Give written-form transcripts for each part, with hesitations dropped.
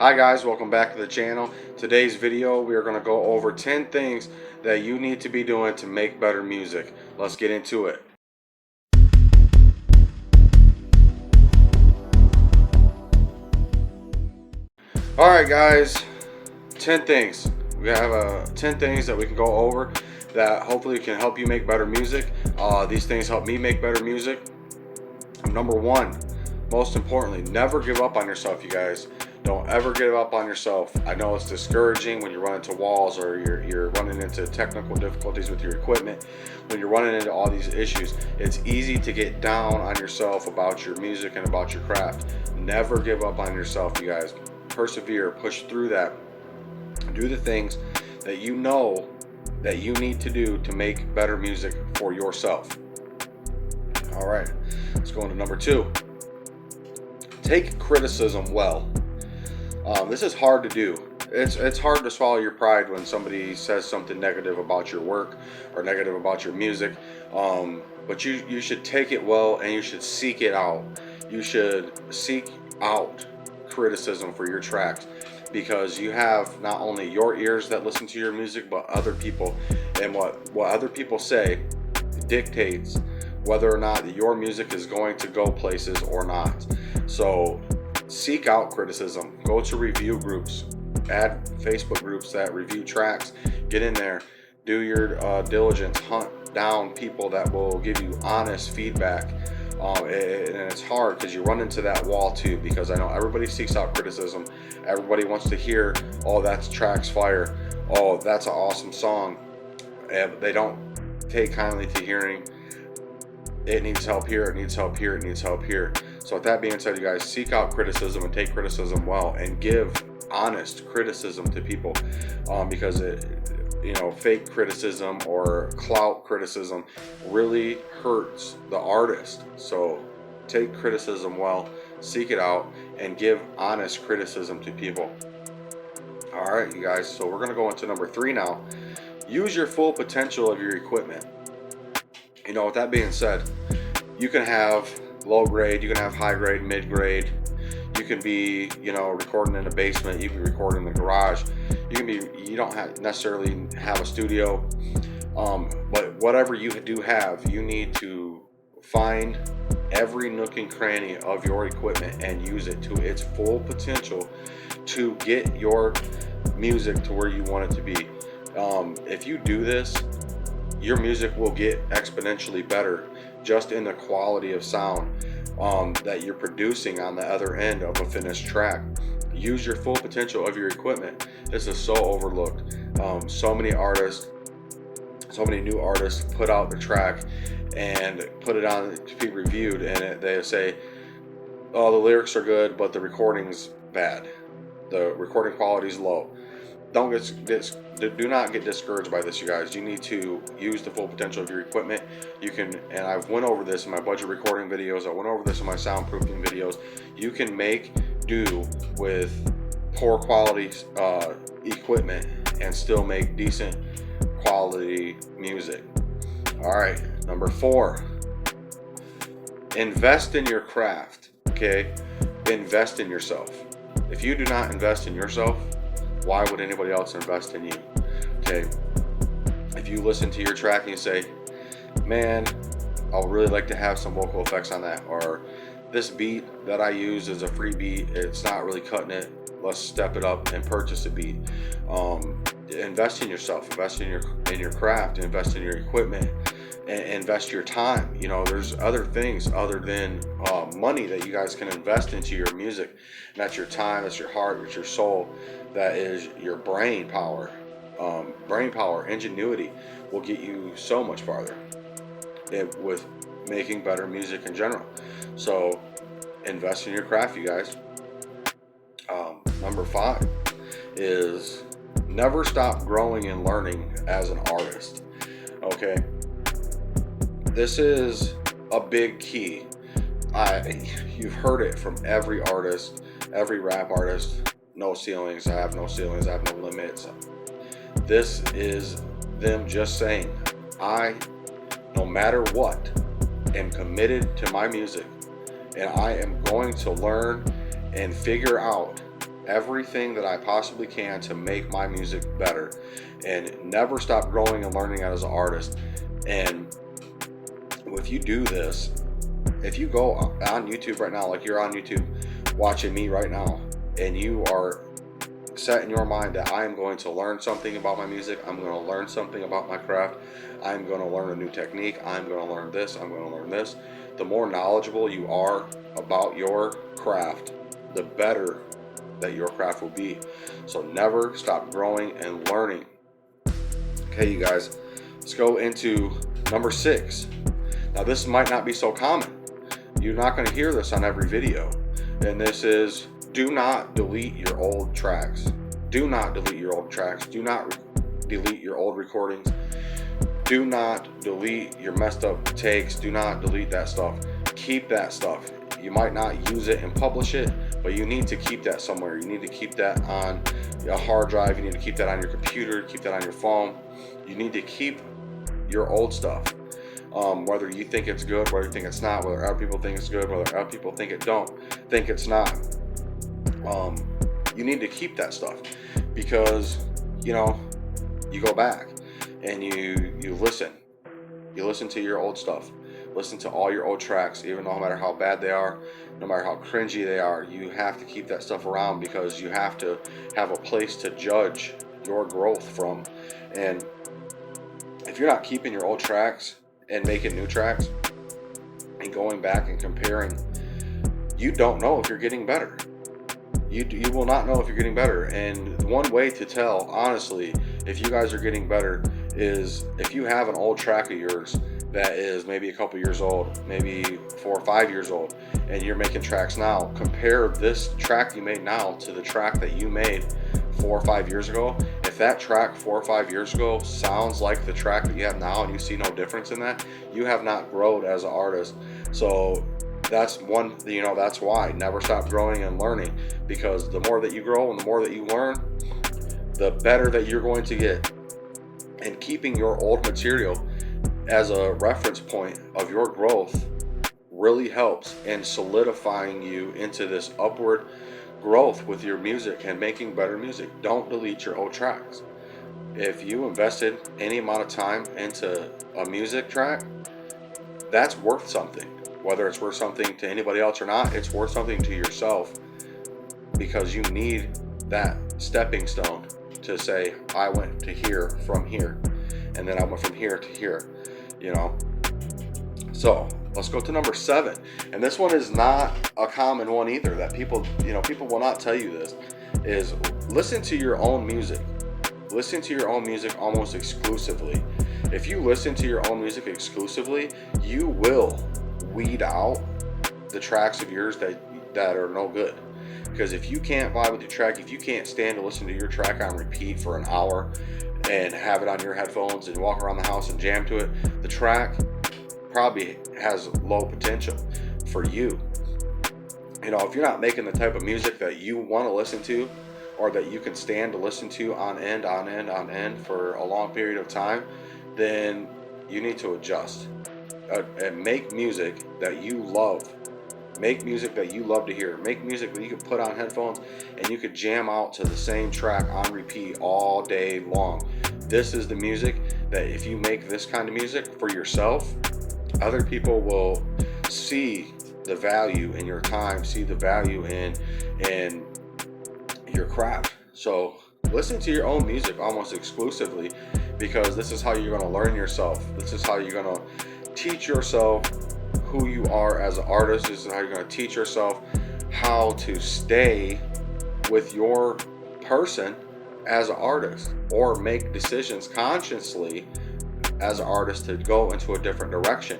Hi guys, welcome back to the channel. Today's video we are going to go over 10 things that you need to be doing to make better music. Let's get into it. Alright guys, 10 things. We have 10 things that we can go over that hopefully can help you make better music. These things help me make better music. Number one, most importantly, never give up on yourself, you guys. Don't ever give up on yourself. I know it's discouraging when you run into walls or you're running into technical difficulties with your equipment. When you're running into all these issues, it's easy to get down on yourself about your music and about your craft. Never give up on yourself, you guys. Persevere, push through that. Do the things that you know that you need to do to make better music for yourself. All right, let's go into number two. Take criticism well. This is hard to do. It's hard to swallow your pride when somebody says something negative about your work or negative about your music. But you should take it well and you should seek it out. You should seek out criticism for your tracks, because you have not only your ears that listen to your music, but other people, and what other people say dictates whether or not your music is going to go places or not. So seek out criticism. Go to review groups, add Facebook groups that review tracks. Get in there, do your diligence, hunt down people that will give you honest feedback. And it's hard because you run into that wall too, because I know everybody seeks out criticism. Everybody wants to hear, oh, that track's fire, oh, that's an awesome song, and they don't take kindly to hearing it needs help here, it needs help here, it needs help here. So with that being said, you guys, seek out criticism and take criticism well, and give honest criticism to people, because fake criticism or clout criticism really hurts the artist. So take criticism well, seek it out, and give honest criticism to people. All right, you guys, so we're going to go into number three now. Use your full potential of your equipment. With that being said, you can have low grade, you can have high grade, mid grade. You can be, recording in the basement. You can record in the garage. You don't necessarily have a studio. But whatever you do have, you need to find every nook and cranny of your equipment and use it to its full potential to get your music to where you want it to be. If you do this, your music will get exponentially better just in the quality of sound that you're producing on the other end of a finished track. Use your full potential of your equipment. This is so overlooked. So many new artists put out the track and put it on to be reviewed, and they say, oh, the lyrics are good, but the recording's bad. The recording quality is low. Do not get discouraged by this, you guys. You need to use the full potential of your equipment. You can, and I've went over this in my budget recording videos. I went over this in my soundproofing videos. You can make do with poor quality equipment and still make decent quality music. All right, number four. Invest in your craft. Okay, invest in yourself. If you do not invest in yourself, why would anybody else invest in you? Okay, if you listen to your track and you say, man, I'll really like to have some vocal effects on that, or this beat that I use is a free beat, it's not really cutting it, let's step it up and purchase a beat. Invest in yourself, invest in your craft, invest in your equipment, and invest your time. There's other things other than money that you guys can invest into your music, and that's your time, that's your heart, that's your soul, that is your brain power. Brain power, ingenuity will get you so much farther with making better music in general. So invest in your craft, you guys. Number five is never stop growing and learning as an artist. Okay, this is a big key. You've heard it from every artist, every rap artist. No ceilings, I have no ceilings, I have no limits. This is them just saying, no matter what, am committed to my music, and I am going to learn and figure out everything that I possibly can to make my music better, and never stop growing and learning as an artist. And if you do this, if you go on YouTube right now, like you're on YouTube watching me right now, and you are set in your mind that I am going to learn something about my music, I'm going to learn something about my craft, I'm going to learn a new technique, I'm going to learn this, I'm going to learn this. The more knowledgeable you are about your craft, the better that your craft will be. So never stop growing and learning. Okay, you guys, let's go into number 6. Now this might not be so common. You're not going to hear this on every video. And this is, do not delete your old tracks. Do not delete your old tracks. Do not delete your old recordings. Do not delete your messed up takes. Do not delete that stuff. Keep that stuff. You might not use it and publish it, but you need to keep that somewhere. You need to keep that on a hard drive. You need to keep that on your computer. Keep that on your phone. You need to keep your old stuff. Whether you think it's good, whether you think it's not, whether other people think it's good, whether other people think it's not. You need to keep that stuff, because you go back and you listen to your old stuff, listen to all your old tracks, even no matter how bad they are, no matter how cringy they are. You have to keep that stuff around, because you have to have a place to judge your growth from. And if you're not keeping your old tracks and making new tracks and going back and comparing, you don't know if you're getting better. You will not know if you're getting better. And one way to tell, honestly, if you guys are getting better is if you have an old track of yours that is maybe a couple years old, maybe 4 or 5 years old, and you're making tracks now. Compare this track you made now to the track that you made 4 or 5 years ago. If that track 4 or 5 years ago sounds like the track that you have now and you see no difference in that, you have not grown as an artist. So that's one, that's why never stop growing and learning, because the more that you grow and the more that you learn, the better that you're going to get. And keeping your old material as a reference point of your growth really helps in solidifying you into this upward growth with your music and making better music. Don't delete your old tracks. If you invested any amount of time into a music track, that's worth something. Whether it's worth something to anybody else or not, it's worth something to yourself, because you need that stepping stone to say, I went to here from here, and then I went from here to here, So let's go to number 7. And this one is not a common one either, that people will not tell you this, is listen to your own music. Listen to your own music almost exclusively. If you listen to your own music exclusively, you will weed out the tracks of yours that are no good. Because if you can't vibe with your track, if you can't stand to listen to your track on repeat for an hour and have it on your headphones and walk around the house and jam to it, the track probably has low potential for you. If you're not making the type of music that you want to listen to, or that you can stand to listen to on end for a long period of time, then you need to adjust and make music that you love. Make music that you love to hear. Make music that you can put on headphones and you could jam out to the same track on repeat all day long. This is the music that if you make this kind of music for yourself, other people will see the value in your time, see the value in your craft. So listen to your own music almost exclusively, because this is how you're going to learn yourself. This is how you're going to teach yourself who you are as an artist. This is how you're going to teach yourself how to stay with your person as an artist, or make decisions consciously as an artist to go into a different direction.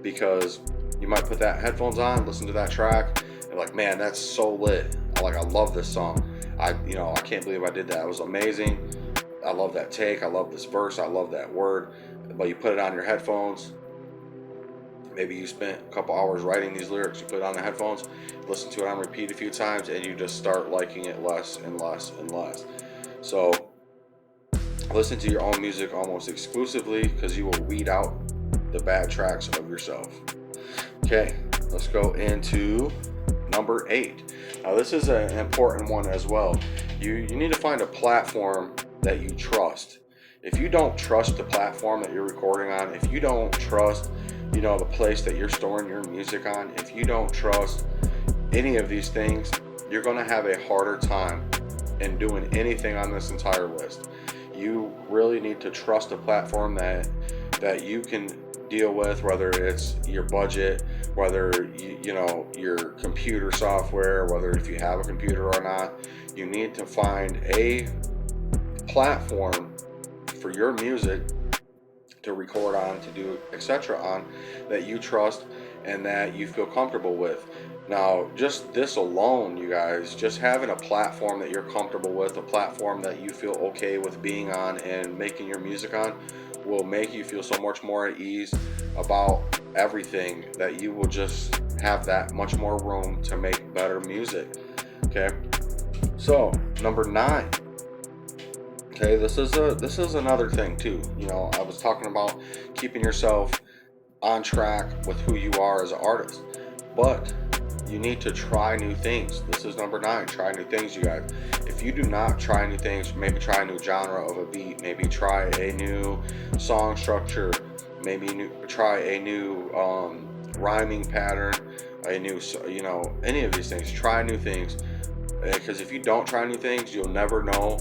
Because you might put that headphones on, listen to that track, and like, man, that's so lit. I love this song. I can't believe I did that. It was amazing. I love that take. I love this verse. I love that word. But you put it on your headphones. Maybe you spent a couple hours writing these lyrics. You put it on the headphones, listen to it on repeat a few times, and you just start liking it less and less and less. So listen to your own music almost exclusively, because you will weed out the bad tracks of yourself. Okay, let's go into Number 8. Now this is an important one as well. You need to find a platform that you trust. If you don't trust the platform that you're recording on, if you don't trust, the place that you're storing your music on, if you don't trust any of these things, you're going to have a harder time in doing anything on this entire list. You really need to trust a platform that you can deal with, whether it's your budget, whether your computer software, whether if you have a computer or not. You need to find a platform for your music to record on, to do etc. on, that you trust and that you feel comfortable with. Now, just this alone, you guys, just having a platform that you're comfortable with, a platform that you feel okay with being on and making your music on, will make you feel so much more at ease about everything, that you will just have that much more room to make better music. Okay, so number 9. Okay, this is another thing too. I was talking about keeping yourself on track with who you are as an artist, but you need to try new things. This is number 9. Try new things, you guys. If you do not try new things, maybe try a new genre of a beat, maybe try a new song structure, maybe try a new rhyming pattern, a new, any of these things. Try new things, because if you don't try new things, you'll never know.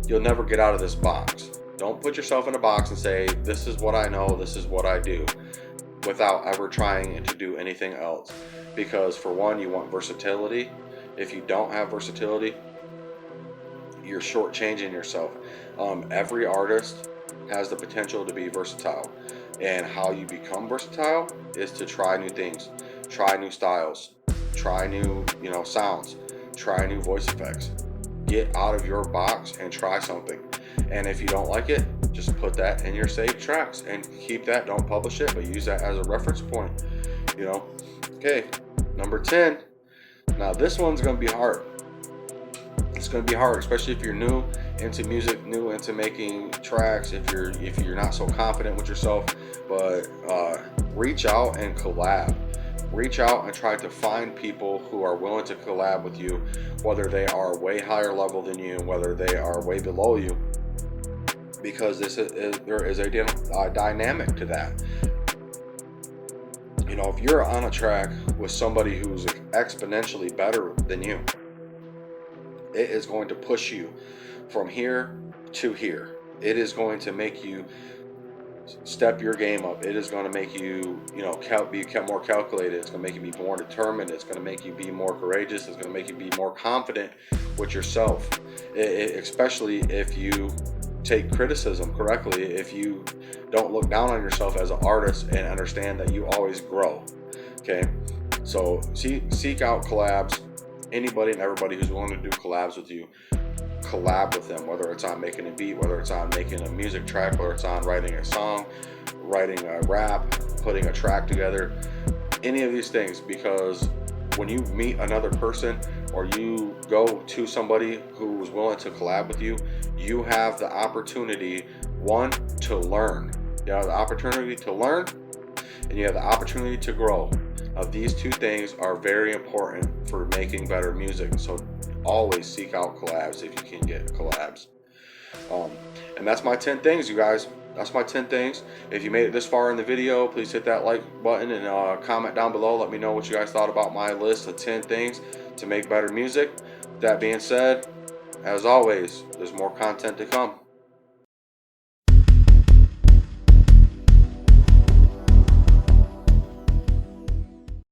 You'll never get out of this box. Don't put yourself in a box and say, this is what I know, this is what I do, without ever trying to do anything else. Because for one, you want versatility. If you don't have versatility, you're shortchanging yourself. Every artist has the potential to be versatile, and how you become versatile is to try new things, try new styles, try new sounds, try new voice effects. Get out of your box and try something. And if you don't like it, just put that in your saved tracks and keep that. Don't publish it, but use that as a reference point. Okay, number 10. Now this one's going to be hard. It's going to be hard, especially if you're new into music, new into making tracks, if you're not so confident with yourself. But reach out and collab. Reach out and try to find people who are willing to collab with you, whether they are way higher level than you, whether they are way below you, because there is a dynamic to that. If you're on a track with somebody who's exponentially better than you, it is going to push you from here to here. It is going to make you step your game up. It is going to make you, become more calculated. It's going to make you be more determined. It's going to make you be more courageous. It's going to make you be more confident with yourself. Especially if you take criticism correctly, if you don't look down on yourself as an artist and understand that you always grow. Okay, so seek out collabs. Anybody and everybody who's willing to do collabs with you, collab with them, whether it's on making a beat, whether it's on making a music track, whether it's on writing a song, writing a rap, putting a track together, any of these things. Because when you meet another person, or you go to somebody who is willing to collab with you, you have the opportunity, one, to learn. You have the opportunity to learn, and you have the opportunity to grow. Now, these two things are very important for making better music. So always seek out collabs if you can get collabs. And that's my 10 things, you guys. That's my 10 things. If you made it this far in the video, please hit that like button and comment down below. Let me know what you guys thought about my list of 10 things to make better music. That being said, as always, there's more content to come.